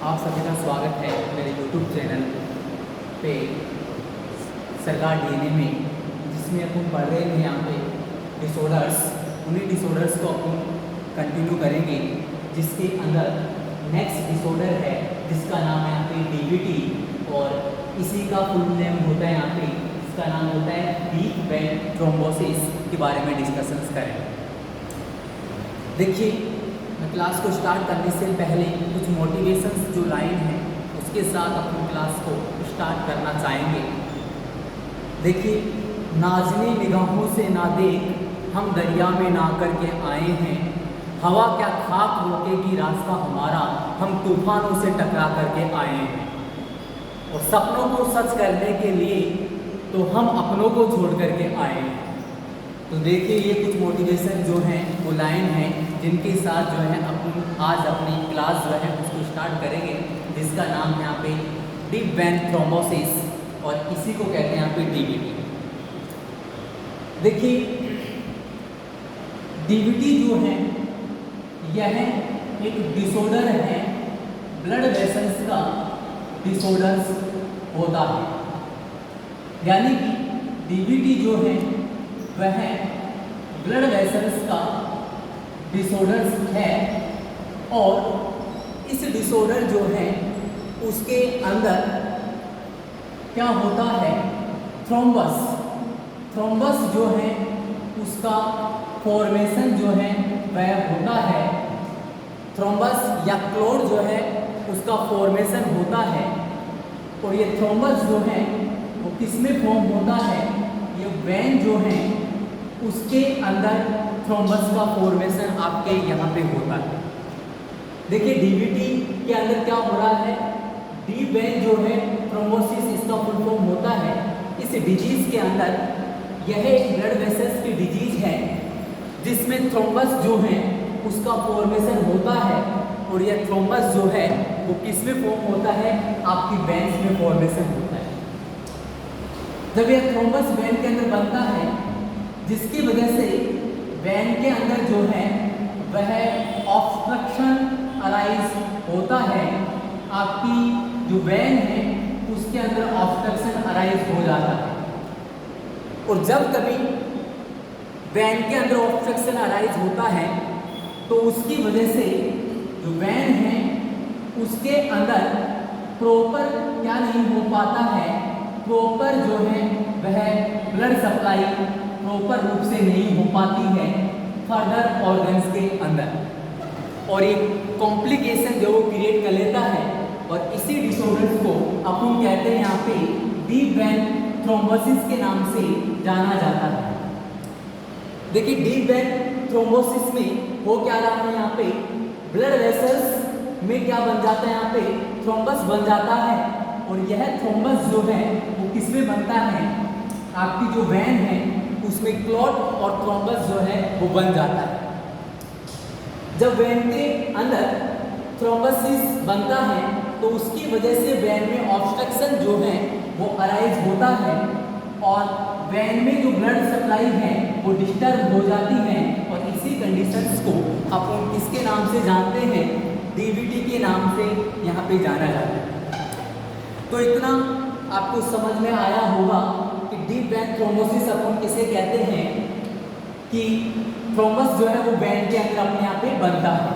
आप सभी का स्वागत है मेरे YouTube चैनल पे सरकार डीएनए में, जिसमें अपन पढ़ रहे हैं यहाँ पे डिसऑर्डर्स। उन्हीं डिसऑर्डर्स को अपन कंटिन्यू करेंगे, जिसके अंदर नेक्स्ट डिसऑर्डर है जिसका नाम है यहाँ पे डीवीटी, और इसी का फुल नेम होता है यहाँ पे, इसका नाम होता है डीप वेन थ्रोम्बोसिस के बारे में डिस्कशंस करें। देखिए, क्लास को स्टार्ट करने से पहले कुछ मोटिवेशंस जो लाइन है उसके साथ अपनी क्लास को स्टार्ट करना चाहेंगे। देखिए, नाज़नी निगाहों से ना देख हम दरिया में ना करके आए हैं, हवा क्या खाक रोकेगी रास्ता हमारा, हम तूफानों से टकरा करके आए हैं। और सपनों को सच करने के लिए तो हम अपनों को छोड़ करके आए हैं। तो देखिए, ये कुछ मोटिवेशन जो हैं वो लाइन है जिनके साथ जो है आज अपनी क्लास जो है उसको स्टार्ट करेंगे, जिसका नाम है यहाँ पे डीप वेन थ्रोम्बोसिस, और इसी को कहते हैं यहाँ पे डीवीटी। देखिए, डीवीटी जो है यह एक डिसऑर्डर है, ब्लड वेसल्स का डिसऑर्डर होता है। यानी कि डीवीटी जो है वह ब्लड वेसल्स का डिसऑर्डर है, और इस डिसऑर्डर जो है उसके अंदर क्या होता है, थ्रोम्बस जो है उसका फॉर्मेशन जो है वह होता है। थ्रोम्बस या क्लोट जो है उसका फॉर्मेशन होता है, और ये थ्रोम्बस जो है वो किसमें फॉर्म होता है, ये वेन जो है उसके अंदर थ्रोम्बस का फॉर्मेशन आपके यहाँ पे होता है। देखिए, डीवीटी के अंदर क्या हो रहा है, डीप वेन जो है थ्रोम्बोसिस इसका फुल फॉर्म होता है। इस डिजीज के अंदर यह एक ब्लड वेसल्स की डिजीज है जिसमें थ्रोम्बस जो है उसका फॉर्मेशन होता है, और यह थ्रोम्बस जो है वो किस में फॉर्म होता है, आपकी वेन्स में फॉर्मेशन होता है। जब यह थ्रोम्बस वेन के अंदर बनता है, जिसकी वजह से वेन के अंदर जो है वह ऑब्स्ट्रक्शन अराइज होता है, आपकी जो वेन है उसके अंदर ऑब्स्ट्रक्शन अराइज हो जाता है। और जब कभी वेन के अंदर ऑब्स्ट्रक्शन अराइज होता है तो उसकी वजह से जो वेन है उसके अंदर प्रॉपर क्या नहीं हो पाता है, प्रॉपर जो है वह ब्लड सप्लाई प्रॉपर रूप से नहीं हो पाती है फर्दर ऑर्गन्स के अंदर, और एक कॉम्प्लिकेशन जो वो क्रिएट कर लेता है। और इसी डिसऑर्डर को अपन कहते हैं यहाँ पे डीप वेन थ्रोम्बोसिस के नाम से जाना जाता है। देखिए, डीप वेन थ्रोम्बोसिस में हो क्या रहा है, यहाँ पे ब्लड वेसल्स में क्या बन जाता है, यहाँ पे थ्रोम्बस बन जाता है, और यह थ्रोम्बस जो है वो किसमें बनता है, आपकी जो वेन है उसमें क्लॉट और थ्रोम्बस जो है वो बन जाता है। जब वेन के अंदर थ्रोम्बोसिस बनता है तो उसकी वजह से वेन में ऑब्स्ट्रक्शन जो है वो अराइज होता है, और वेन में जो ब्लड सप्लाई है वो डिस्टर्ब हो जाती है, और इसी कंडीशंस को अपन किसके नाम से जानते हैं, डीवीटी के नाम से यहाँ पे जाना जाता है। तो इतना आपको समझ में आया होगा कि डीप वेन थ्रोम्बोसिस अपन किसे कहते हैं, कि थ्रोम्बस जो है वो वेन के अंदर अपने आप पे बनता है,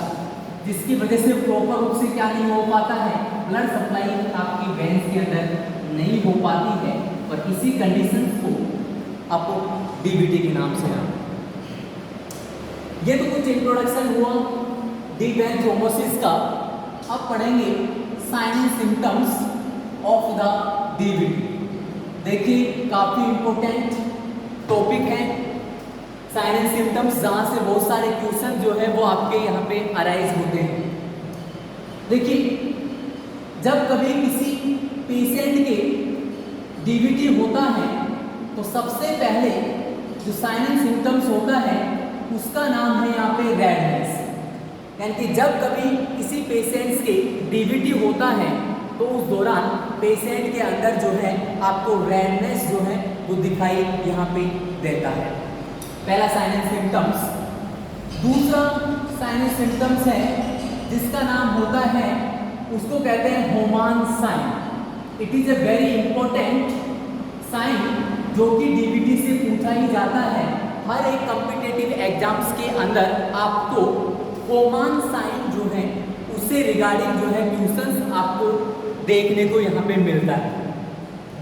जिसकी वजह से प्रॉपर रूप से क्या नहीं हो पाता है, ब्लड सप्लाई आपकी वेन्स के अंदर नहीं हो पाती है, और इसी कंडीशंस को आपको डीवीटी के नाम से जानते हैं। ये तो कुछ इंट्रोडक्शन हुआ डीप वेन थ्रोम्बोसिस का। अब पढ़ेंगे sign and symptoms of the DVT. देखिए, काफ़ी इंपॉर्टेंट टॉपिक है साइन एंड सिम्टम्स, जहाँ से बहुत सारे क्वेश्चन जो है वो आपके यहाँ पे अराइज होते हैं। देखिए, जब कभी किसी पेशेंट के डीवीटी होता है तो सबसे पहले जो साइन एंड सिम्टम्स होता है उसका नाम है यहाँ पे रेडनेस। यानी कि जब कभी किसी पेशेंट्स के डीवीटी होता है तो उस दौरान पेशेंट के अंदर जो है आपको रेडनेस जो है वो दिखाई यहाँ पे देता है, पहला साइन एंड सिम्टम्स। दूसरा साइन एंड सिम्टम्स है जिसका नाम होता है उसको कहते हैं Homan sign. It is a very important sign जो कि डीबीटी से पूछा ही जाता है। हर एक कॉम्पिटिटिव एग्जाम्स के अंदर आपको होमान साइन जो है उससे रिगार्डिंग जो है क्वेश्चंस आपको देखने को यहाँ पे मिलता है।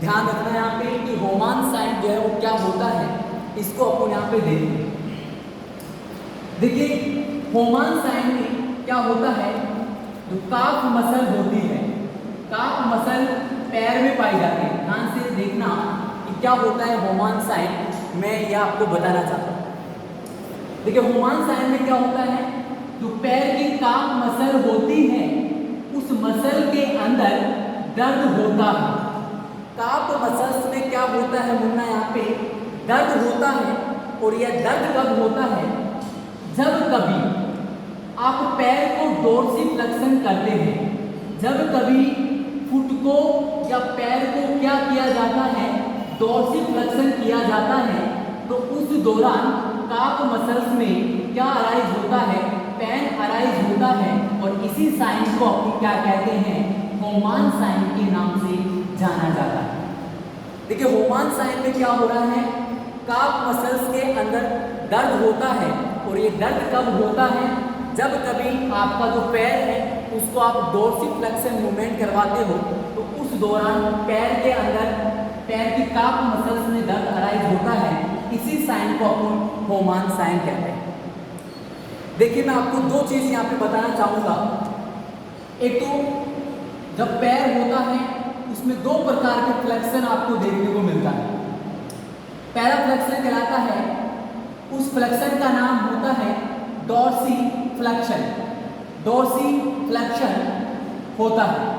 ध्यान रखना यहाँ पे कि होमान साइन जो है वो क्या होता है, इसको अपन यहाँ पे देखें। देखिए होमान साइन में क्या होता है, जो काफ मसल होती है, काफ मसल पैर में पाई जाती है। ध्यान से देखना कि क्या होता है होमान साइन, मैं यह आपको बताना चाहता हूँ। देखिए होमान साइन में क्या होता है, जो पैर की काफ मसल होती है उस मसल के अंदर दर्द होता है। काफ मसल्स में क्या होता है मुन्ना, यहाँ पे दर्द होता है। और यह दर्द कब होता है, जब कभी आप पैर को डोर्सिफ्लेक्शन करते हैं, जब कभी फुट को या पैर को क्या किया जाता है, डोर्सिफ्लेक्शन किया जाता है, तो उस दौरान काफ मसल्स में क्या अराइज होता है, पेन अराइज होता है। और इसी साइन को अपन क्या कहते हैं, होमान साइन के नाम से जाना जाता है। देखिए होमान साइन में क्या हो रहा है, काफ मसल्स के अंदर दर्द होता है। और ये दर्द कब होता है, जब कभी आपका जो पैर है उसको आप डोर्सिफ्लेक्शन मूवमेंट करवाते हो, तो उस दौरान पैर के अंदर पैर की काफ मसल्स में दर्द अराइज होता है। इसी साइन को अपन होमान साइन कहते हैं। देखिए मैं आपको दो चीज़ यहाँ पे बताना चाहूँगा। एक तो जब पैर होता है उसमें दो प्रकार के फ्लेक्शन आपको देखने को मिलता है। पहला फ्लेक्शन कहलाता है, उस फ्लेक्शन का नाम होता है डोर्सिफ्लेक्शन। डोर्सिफ्लेक्शन होता है।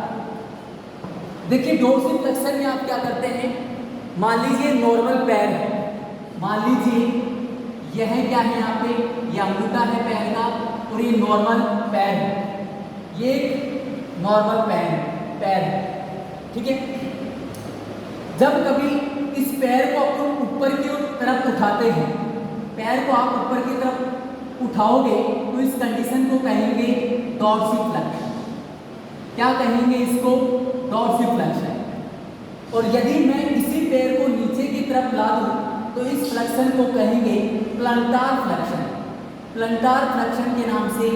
देखिए डोर्सिफ्लेक्शन में आप क्या करते हैं, मान लीजिए नॉर्मल पैर है, मान लीजिए यह क्या है यहाँ पे, यह अंगूठा है पैर का और ये नॉर्मल पैर है, ये एक नॉर्मल पैर है, ठीक है। जब कभी इस पैर को अपन ऊपर की तरफ उठाते हैं, पैर को आप ऊपर की तरफ उठाओगे तो इस कंडीशन को कहेंगे डोर्सिफ्लेक्शन। क्या कहेंगे इसको, डोर्सिफ्लेक्शन। और यदि मैं इसी पैर को नीचे की तरफ ला दूं तो इस फ्लेक्शन को कहेंगे प्लंटार फ्लेक्शन। प्लंटार फ्लेक्शन के नाम से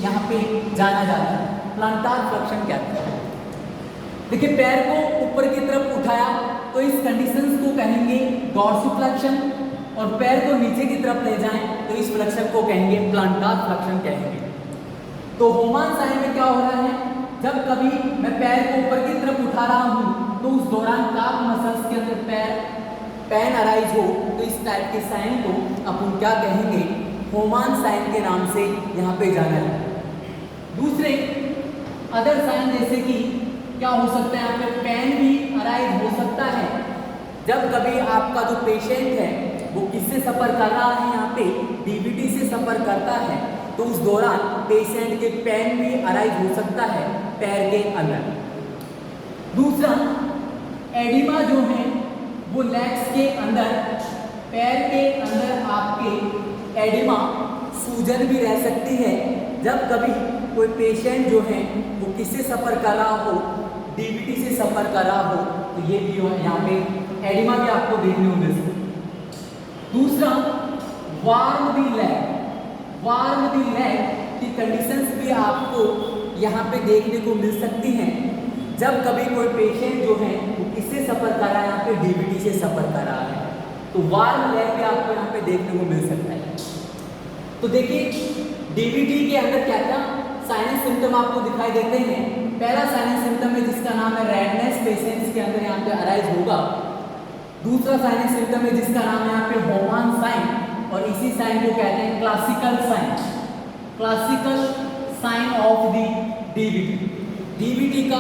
यहाँ पे जाना जाता है। प्लंटार फ्लेक्शन क्या है, देखिए पैर को ऊपर की तरफ उठाया तो इस कंडीशंस को कहेंगे डोर्सिफ्लेक्शन, और पैर को नीचे की तरफ ले जाएं तो इस फ्लेक्शन को कहेंगे प्लंटार फ्लेक्शन कहेंगे। तो होमान साइन में क्या हो रहा है, जब कभी मैं पैर को ऊपर की तरफ उठा रहा हूँ तो उस दौरान काफ मसल्स के अंदर पेन अराइज हो, तो इस टाइप के साइन को अपन क्या कहेंगे, होमान साइन के नाम से यहाँ पे जाना है। दूसरे अदर साइन जैसे कि क्या हो सकता है, यहाँ पे पेन भी अराइज हो सकता है। जब कभी आपका जो पेशेंट है वो किससे सफ़र कर रहा है, यहाँ पे डीबीटी से सफ़र करता है, तो उस दौरान पेशेंट के पेन भी अराइज हो सकता है पैर के अंदर। दूसरा एडिमा जो है वो लेग्स के अंदर, पैर के अंदर आपके एडिमा सूजन भी रह सकती है। जब कभी कोई पेशेंट जो है वो किससे सफ़र कर रहा हो, डीबीटी से सफ़र कर रहा हो, तो ये भी यहाँ पे एडिमा भी आपको देखने को मिल सकती है। दूसरा वार्म दी लेग, वार्म दी लेग की कंडीशंस भी आपको यहाँ पे देखने को मिल सकती हैं। जब कभी कोई पेशेंट जो है वो किससे सफ़र कर रहा है, यहाँ पे डीबीटी से सफ़र कर रहा है, तो वार्म लेग भी आपको यहाँ पे देखने को मिल सकता है। तो देखिए डीबीटी के अंदर क्या क्या साइनस सिम्टम आपको दिखाई देते हैं। पहला साइनस सिम्टम है जिसका नाम है रेडनेस, पेशेंट्स के अंदर यहाँ पे अराइज होगा। दूसरा साइनस सिम्टम है जिसका नाम है यहाँ पे होमान साइन, और इसी साइन को कहते हैं classical sign, classical sign of the DBT. DBT का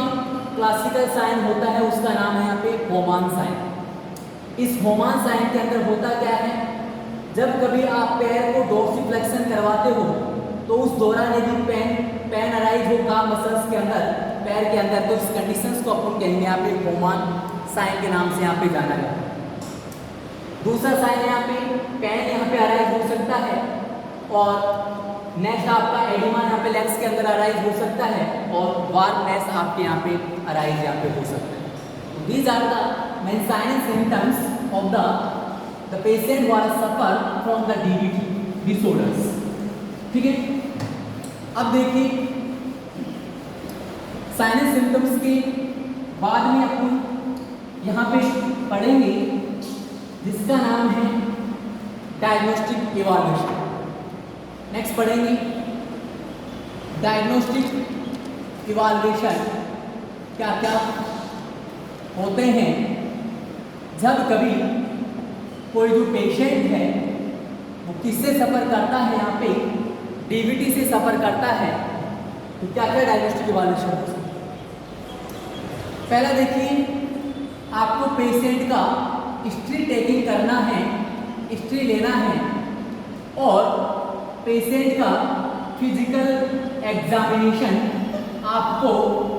क्लासिकल साइन होता है, उसका नाम है यहाँ पे होमान साइन। इस होमान साइन के अंदर होता क्या है, जब कभी आप पैर को डोर्सिफ्लेक्शन करवाते हो तो उस दौरान यदि पेन अराइज हो काफ मसल्स के अंदर, पैर के अंदर, तो इस कंडीशंस को अपन कहेंगे यहाँ पे होमान साइन के नाम से यहाँ पे जाना है। दूसरा साइन यहाँ पे पेन यहाँ पे अराइज हो सकता है, और नेक्स्ट आपका एडिमा यहाँ पे लेग्स के अंदर अराइज हो सकता है और वार्मनेस आपके यहाँ पे अराइज यहाँ पे हो सकता है। These are the main sign and symptoms of the patient was suffer from the डीबीटी डिसऑर्डर्स। ठीक है, अब देखिए साइन एंड सिम्टम्स के बाद में अपन यहाँ पे पढ़ेंगे जिसका नाम है डायग्नोस्टिक इवैल्यूएशन। नेक्स्ट पढ़ेंगे डायग्नोस्टिक इवैल्यूएशन क्या क्या होते हैं जब कभी कोई जो पेशेंट है वो किससे सफ़र करता है, यहाँ पे डीबीटी से सफ़र करता है, तो क्या क्या डायग्नोस्टिक इवैल्यूएशन हो सकता है। पहला देखिए, आपको पेशेंट का हिस्ट्री टेकिंग करना है, हिस्ट्री लेना है और पेशेंट का फिजिकल एग्जामिनेशन आपको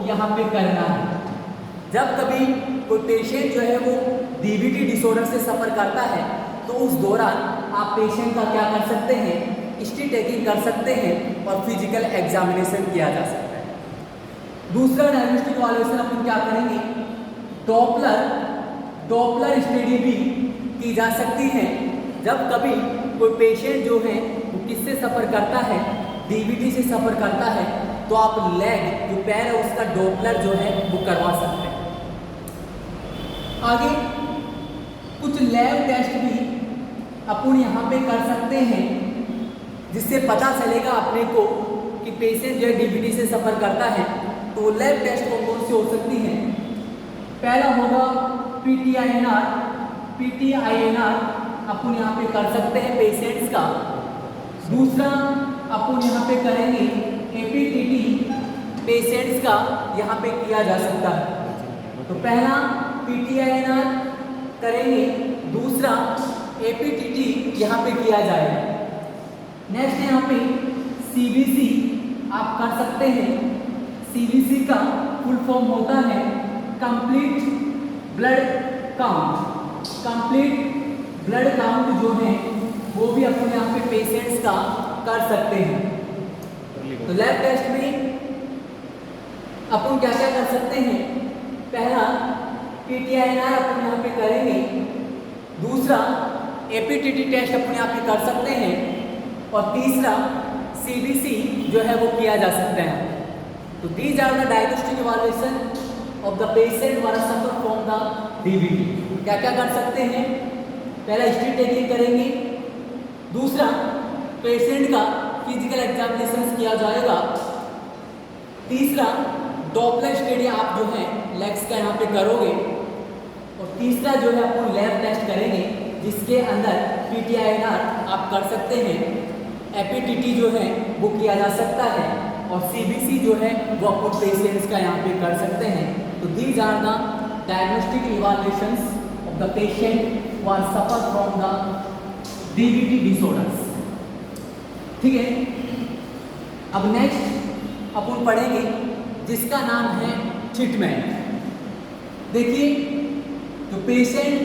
यहाँ पे करना है। जब कभी कोई पेशेंट जो है वो डीबीटी डिसऑर्डर से सफ़र करता है तो उस दौरान आप पेशेंट का क्या कर सकते हैं, हिस्ट्री टेकिंग कर सकते हैं और फिजिकल एग्जामिनेशन किया जा सकता है। दूसरा डायग्नोस्टिक इवैल्यूएशन अपन क्या करेंगे, डॉपलर स्टडी भी की जा सकती है। जब कभी कोई पेशेंट जो है वो किससे सफ़र करता है, डीबीटी से सफ़र करता है, तो आप लेग जो पैर है उसका डॉपलर जो है वो करवा सकते हैं। आगे कुछ लैब टेस्ट भी अपन यहाँ पे कर सकते हैं जिससे पता चलेगा अपने को कि पेशेंट जो है डीबीटी से सफ़र करता है। तो लैब टेस्ट कौन से हो सकती हैं, पहला होगा पीटीआईएनआर अपन यहाँ पे कर सकते हैं पेशेंट्स का। दूसरा अपन यहाँ पे करेंगे एपीटीटी पेशेंट्स का यहाँ पे किया जा सकता है। तो पहला पीटीआईएनआर करेंगे, दूसरा एपीटीटी यहाँ पे किया जाएगा। नेक्स्ट यहाँ पे सीबीसी आप कर सकते हैं। सीबीसी का फुल फॉर्म होता है complete blood count. Complete blood count जो है वो भी अपन यहाँ पे पेशेंट्स का कर सकते हैं। तो लैब टेस्ट में अपन क्या क्या कर सकते हैं, पहला पीटीआईएनआर अपन यहाँ पे करेंगे, दूसरा एपीटीटी टेस्ट अपन यहाँ पे कर सकते हैं और तीसरा सीबीसी जो है वो किया जा सकता है। तो these are the diagnostic evaluation of the patient वाला सफर फ्रॉम द डीबीटी। क्या क्या कर सकते हैं, पहला हिस्ट्री टेकिंग करेंगे, दूसरा पेशेंट का फिजिकल एग्जामिनेशन किया जाएगा, तीसरा डॉपलर स्टडी आप जो है लेग्स का यहाँ पे करोगे और तीसरा जो है अपन लैब टेस्ट करेंगे जिसके अंदर पीटीआईएनआर आप कर सकते हैं, एपीटीटी जो है वो किया जा सकता है और सीबीसी जो है वो अपन पेशेंट्स का यहाँ पे कर सकते हैं। तो these are the diagnostic evaluations of the patient who are suffer from the DVT disorders। ठीक है, अब नेक्स्ट अपन पढ़ेंगे जिसका नाम है ट्रीटमेंट। देखिए, जो पेशेंट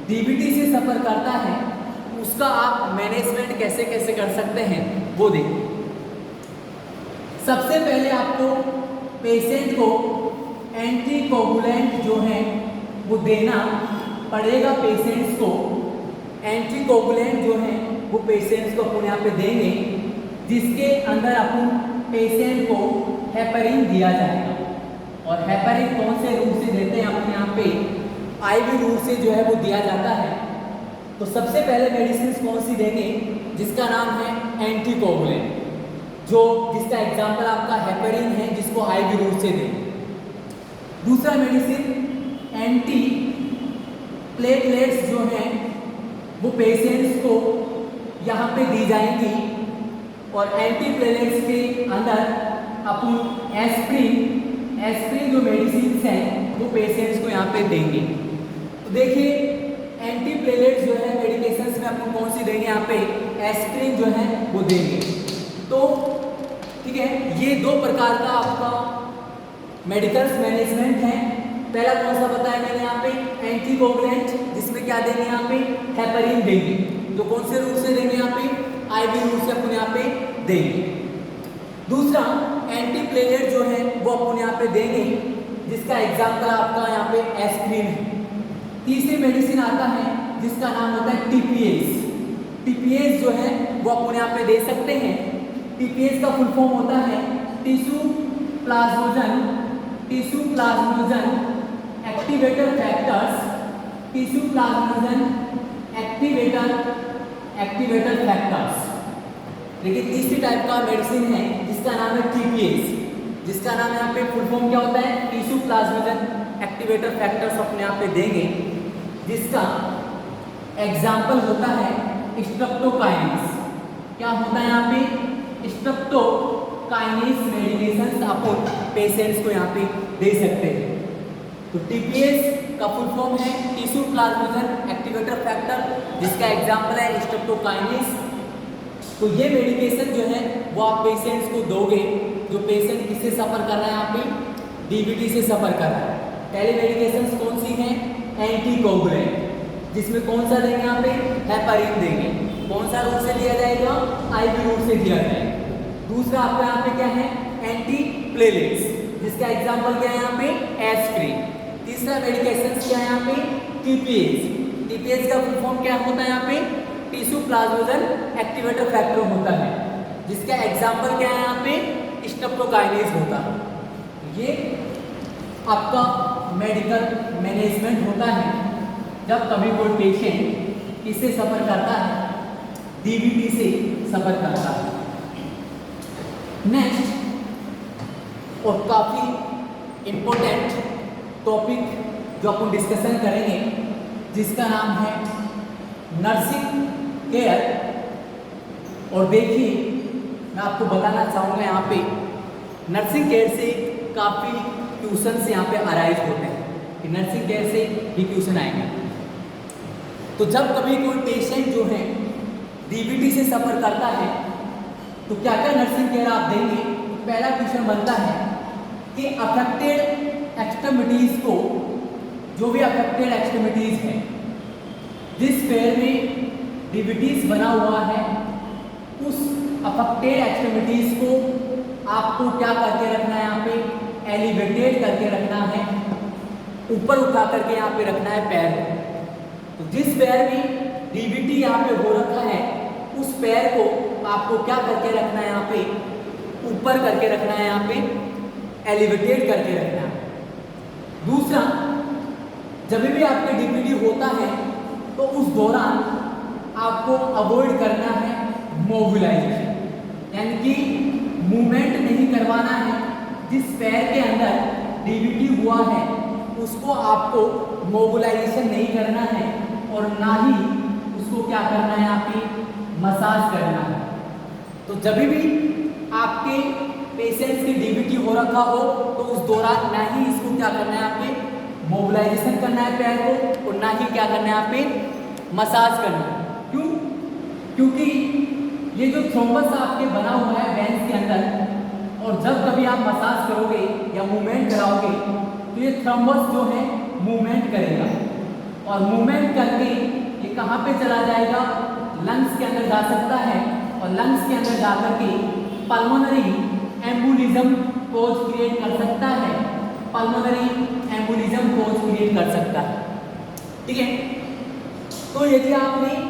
डीबीटी से सफ़र करता है उसका आप मैनेजमेंट कैसे कैसे कर सकते हैं वो देखिए। सबसे पहले आपको पेशेंट को एंटीकोगुलेंट जो है वो देना पड़ेगा पेशेंट्स को। एंटीकोगुलेंट जो है वो पेशेंट्स को अपन यहाँ पे देंगे जिसके अंदर अपन पेशेंट को हेपरिन दिया जाएगा। और हेपरिन कौन से रूट से देते हैं अपन यहाँ पे, आईवी रूट से जो है वो दिया जाता है। तो सबसे पहले मेडिसिन कौन सी देंगे, जिसका नाम है एंटीकोगुलेंट, जो जिसका एग्जाम्पल आपका हेपरिन है जिसको आईवी रूट से देंगे। दूसरा मेडिसिन एंटी प्लेटलेट्स जो हैं वो पेशेंट्स को यहाँ पे दी जाएंगी और एंटी प्लेटलेट्स के अंदर अपन एस्प्रिन जो मेडिसिन हैं वो पेशेंट्स को यहाँ पे देंगे। तो देखिए, एंटी प्लेटलेट्स जो है मेडिकेशंस में अपन कौन सी देंगे, यहाँ पे एस्प्रिन जो है वो देंगे। तो ठीक है, ये दो प्रकार का आपका मेडिकल मैनेजमेंट है। पहला कौन सा बताया मैंने यहाँ पे, एंटीकोगुलेंट, जिसमें क्या देंगे यहाँ पे हेपरिन देंगे, जो कौन से रूट से देंगे यहाँ पे, आईवी रूट से अपन यहाँ पे देंगे। दूसरा एंटीप्लेलेट जो है वो अपन यहाँ पे देंगे, जिसका एग्जाम्पल आपका यहाँ पे एस्पिरिन है। तीसरी मेडिसिन आता है जिसका नाम होता है टीपीएस। टीपीएस जो है वो अपन यहाँ पे दे सकते हैं। टीपीएस का फुल फॉर्म होता है tissue plasminogen activator factors, tissue plasminogen activator factors. देखिए तीसरी टाइप का मेडिसिन है जिसका नाम है टीपीएस, जिसका नाम यहाँ पे फुल फॉर्म क्या होता है टिश्यू प्लाज्मोजन एक्टिवेटर फैक्टर्स अपने यहाँ पे देंगे, जिसका एग्जाम्पल होता है स्ट्रेप्टोकाइनेस। क्या होता है यहाँ पे स्ट्रेप्टोकाइनेस मेडिकेशन अपन पेशेंट्स को यहाँ पे दे सकते हैं। तो टीपीएस का फुल फॉर्म है टिश्यू प्लाज्मोजन एक्टिवेटर फैक्टर, जिसका एग्जाम्पल है स्ट्रेप्टोकाइनेस। तो ये मेडिकेशन जो है वो आप पेशेंट्स को दोगे जो पेशेंट किससे सफ़र कर रहा है, यहाँ पे डीबीटी से सफ़र कर रहा है। पहले मेडिकेशन कौन सी हैं, एंटीकोगुलेंट, जिसमें कौन सा देंगे यहाँ पे हेपारिन देंगे। कौन सा रूट से दिया जाएगा, आईवी रूट से दिया जाएगा। दूसरा आपका यहाँ पे क्या है एंटीप्लेलेट्स, जिसका एग्जाम्पल क्या है यहाँ पे एस्पिरिन। तीसरा मेडिकेशन क्या है यहाँ पे टीपीएस। टीपीएस का फुल फॉर्म क्या होता है यहाँ पे टिश्यू प्लाज्मोजन एक्टिवेटर फैक्टर होता है, जिसका एग्जाम्पल क्या है यहाँ पे स्ट्रेप्टोकाइनेस होता है। ये आपका मेडिकल मैनेजमेंट होता है जब कभी कोई पेशेंट किससे सफ़र करता है, डीबीटी से सफ़र करता है। नेक्स्ट और काफ़ी इम्पोर्टेंट टॉपिक जो अपन डिस्कशन करेंगे, जिसका नाम है नर्सिंग केयर। और देखिए मैं आपको बताना चाहूँगा यहाँ पे नर्सिंग केयर से काफ़ी ट्यूशन्स यहाँ पे अराइज होते हैं कि नर्सिंग केयर से ही ट्यूशन आएंगे। तो जब कभी कोई पेशेंट जो है डीबीटी से सफ़र करता है तो क्या क्या नर्सिंग केयर आप देंगे। तो पहला क्वेश्चन बनता है कि अफेक्टेड एक्सट्रीमिटीज़ को, जो भी अफेक्टेड एक्सट्रीमिटीज़ हैं जिस पैर में डीबीटीज बना हुआ है, उस अफेक्टेड एक्सट्रीमिटीज़ को आपको क्या करके रखना है, यहाँ पे एलिवेटेड करके रखना है, ऊपर उठा करके यहाँ पे रखना है पैर को। तो जिस पैर में डीबीटी यहाँ पे हो रखा है उस पैर को आपको क्या करके रखना है, यहाँ पे ऊपर करके रखना है, यहाँ पे एलिवेटेड करके रखना है। दूसरा, जब भी आपके डीबीटी होता है तो उस दौरान आपको अवॉइड करना है मोबिलाइजेशन, यानी कि मूवमेंट नहीं करवाना है। जिस पैर के अंदर डीबीटी हुआ है उसको आपको मोबिलाइजेशन नहीं करना है और ना ही उसको क्या करना है, यहाँ पे मसाज करना है। तो जब भी आपके पेशेंट्स की डीबीटी हो रखा हो तो उस दौरान ना ही इसको क्या करना है, यहाँ पे मोबिलाइजेशन करना है पैर को, और ना ही क्या करना है, यहाँ पे मसाज करना है। क्यों? क्योंकि ये जो थ्रोम्बस आपके बना हुआ है वेन्स के अंदर, और जब कभी आप मसाज करोगे या मूवमेंट कराओगे तो ये थ्रोम्बस जो है मूवमेंट करेगा, और मूवमेंट करके ये कहाँ पे चला जाएगा, लंग्स के अंदर जा सकता है, और लंग्स के अंदर जाकर के पल्मोनरी एम्बोलिज्म कोज क्रिएट कर सकता है, पल्मोनरी एम्बोलिज्म कोज क्रिएट कर सकता है। ठीक है, तो यदि आपने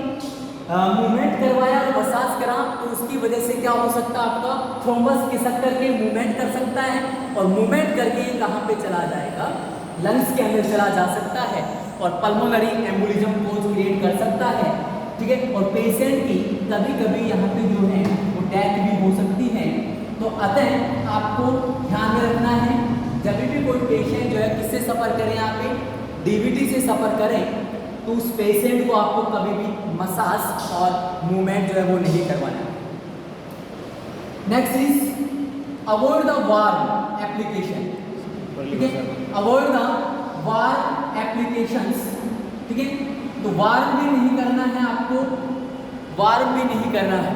मूवमेंट करवाया और मसाज करा तो उसकी वजह से क्या हो सकता है, आपका थ्रोम्बस खिसक करके मूवमेंट कर सकता है, और मूवमेंट करके ये कहाँ पे चला जाएगा, लंग्स के अंदर चला जा सकता है और पल्मोनरी एम्बोलिज्म कोज क्रिएट कर सकता है। ठीक है, और पेशेंट की कभी कभी यहाँ पे जो है वो डेथ भी हो सकती है। तो अतः आपको ध्यान में रखना है, जब भी कोई पेशेंट जो है किससे सफ़र करें, यहाँ पे डीबीटी से सफ़र करें, तो उस पेशेंट को आपको कभी भी मसाज और मूवमेंट जो है वो नहीं करवाना है। Next is avoid the warm application. ठीक है, अवॉइड द वार्म एप्लीकेशंस। ठीक है, तो वार्म भी नहीं करना है आपको, वार्म भी नहीं करना है।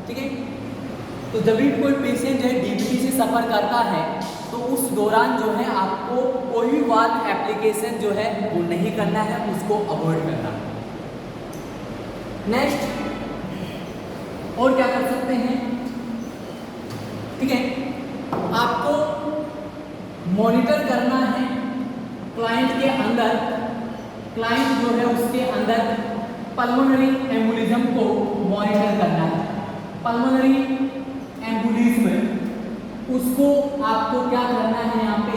ठीक है, तो जब भी कोई पेशेंट जो है डीबीटी से सफ़र करता है तो उस दौरान जो है आपको कोई भी वार्म एप्लीकेशन जो है वो नहीं करना है, उसको अवॉइड करना है। नेक्स्ट और क्या कर सकते हैं, ठीक है, आपको मॉनिटर करना है क्लाइंट के अंदर, क्लाइंट जो है उसके अंदर पल्मोनरी एम्बोलिज्म को मॉनिटर करना है। पल्मोनरी एम्बोलिज्म उसको आपको क्या करना है, यहाँ पे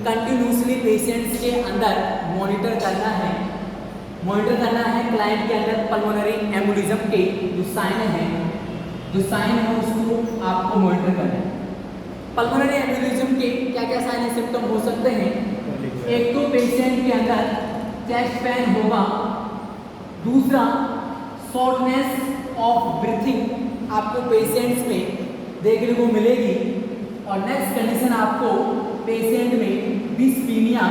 कंटिन्यूसली पेशेंट्स के अंदर मॉनिटर करना है। मॉनिटर करना है क्लाइंट के अंदर पल्मोनरी एम्बोलिज्म के जो साइन है उसको आपको मॉनिटर करना है। पल्मोनरी एम्बोलिज्म के क्या क्या साइन एंड सिम्टम हो सकते हैं? एक तो पेशेंट के अंदर चेस्ट पेन होगा, दूसरा शॉर्टनेस ऑफ ब्रीथिंग आपको पेशेंट्स में देखने को मिलेगी, और नेक्स्ट कंडीशन आपको पेशेंट में डिस्पीनिया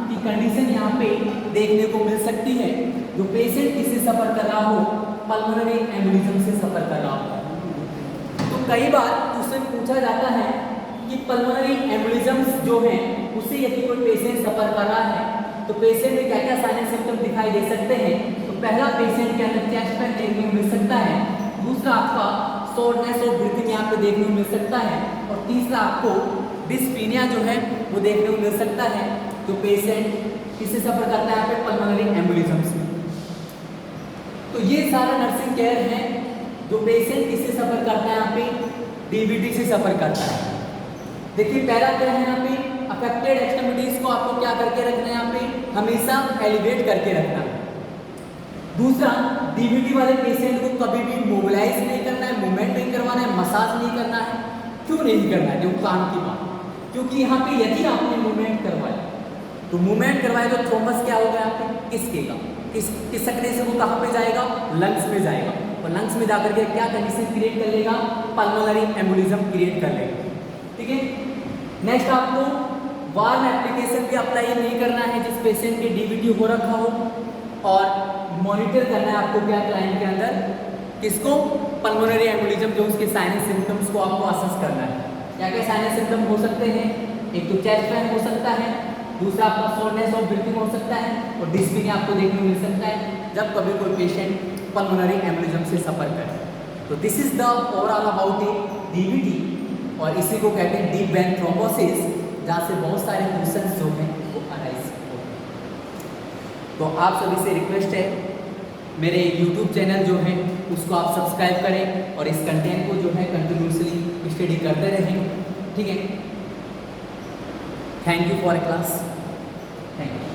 की कंडीशन यहाँ पे देखने को मिल सकती है। जो पेशेंट किससे सफ़र कर रहा हो? पल्मोनरी एम्बोलिज्म से सफ़र कर रहा हो। तो कई बार क्वेश्चन पूछा जाता है कि पल्मोनरी एम्बोलिज्म जो है उससे यदि कोई पेशेंट सफ़र कर रहा है तो पेशेंट में क्या क्या साइन एंड सिम्टम दिखाई दे सकते हैं? तो पहला, पेशेंट के अंदर चेस्ट पेन देखने को मिल सकता है, दूसरा आपका शॉर्टनेस ऑफ ब्रीथिंग यहाँ पे देखने को मिल सकता है, और तीसरा आपको डिस्पीनिया जो है वो देखने को मिल सकता है। तो पेशेंट किससे सफ़र करता है यहाँ पे? पल्मोनरी एम्बोलिज्म से। तो ये सारा नर्सिंग केयर है। जो पेशेंट किससे सफ़र करता है यहाँ पे? डीवीटी से सफ़र करता है। देखिए पहला क्या है यहाँ पे, अफेक्टेड एक्सट्रीमिटीज को आपको क्या करके रखना है यहाँ पे? हमेशा एलिवेट करके रखना है। दूसरा, डीवीटी वाले पेशेंट को कभी भी मोबिलाइज नहीं करना है, मूवमेंट नहीं करवाना है, मसाज नहीं करना है। क्यों नहीं करना है? जो काम की बात, क्योंकि यहाँ पे यदि आपने मूवमेंट करवाया तो मूवमेंट करवाए तो थ्रोम्बस क्या होगा यहाँ पे? किसकेगा? किस सकने से वो कहाँ पे जाएगा? लंग्स में जाएगा, और लंग्स में जाकर के क्या कंडीशन क्रिएट कर लेगा? पल्मोनरी एम्बोलिज्म क्रिएट कर लेगा। ठीक है, नेक्स्ट आपको वार्म एप्लीकेशन भी अप्लाई नहीं करना है जिस पेशेंट के डीवीटी हो रखा हो, और मॉनिटर करना है आपको क्या? क्लाइंट के अंदर किसको? पल्मोनरी एम्बोलिज्म जो उसके साइन एंड सिम्टम्स को आपको असेस करना है। क्या क्या साइन एंड सिम्टम हो सकते हैं? एक तो चेस्ट पेन हो सकता है, दूसरा आपका शॉर्टनेस ऑफ ब्रीथिंग हो सकता है, और डिस्पीनिया आपको देखने को मिल सकता है जब कभी कोई पेशेंट पल्मोनरी एम्बोलिज्म से सफ़र करे। तो this is the overall about DVT, और इसी को कहते हैं डीप वेन थ्रोम्बोसिस, जहाँ से बहुत सारे क्वेश्चंस जो हैं वो अराइज होते हैं। तो आप सभी से रिक्वेस्ट है, मेरे YouTube चैनल जो है उसको आप सब्सक्राइब करें और इस कंटेंट को जो है कंटिन्यूसली स्टडी करते रहें। ठीक है, thank you for class, thank you.